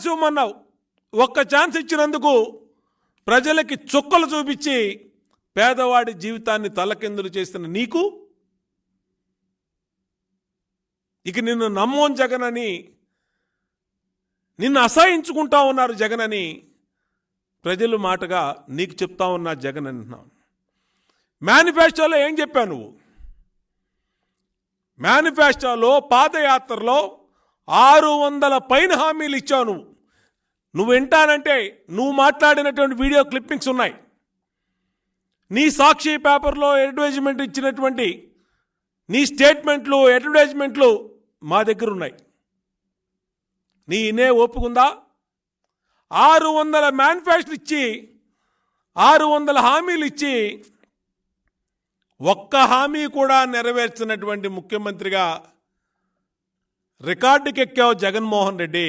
ఇవ్వమన్నావు. ఒక్క ఛాన్స్ ఇచ్చినందుకు ప్రజలకి చుక్కలు చూపించి పేదవాడి జీవితాన్ని తలకిందులు చేస్తున్న నీకు ఇక నిన్ను నమ్మోన్ జగన్ అని, నిన్ను అసహించుకుంటా ఉన్నారు జగన్ అని ప్రజలు మాటగా నీకు చెప్తా ఉన్నా జగన్ అంటున్నావు. మేనిఫెస్టోలో ఏం చెప్పావు నువ్వు? మేనిఫెస్టోలో పాదయాత్రలో 600 పైన హామీలు ఇచ్చావు. నువ్వు వింటానంటే నువ్వు మాట్లాడినటువంటి వీడియో క్లిప్పింగ్స్ ఉన్నాయి. నీ సాక్షి పేపర్లో అడ్వర్టైజ్మెంట్ ఇచ్చినటువంటి నీ స్టేట్మెంట్లు, అడ్వర్టైజ్మెంట్లు మా దగ్గర ఉన్నాయి. నీ ఇనే ఒప్పుకుందా? 600 మేనిఫెస్టో ఇచ్చి 600 హామీలు ఇచ్చి ఒక్క హామీ కూడా నెరవేర్చినటువంటి ముఖ్యమంత్రిగా రికార్డుకెక్కావు జగన్మోహన్ రెడ్డి.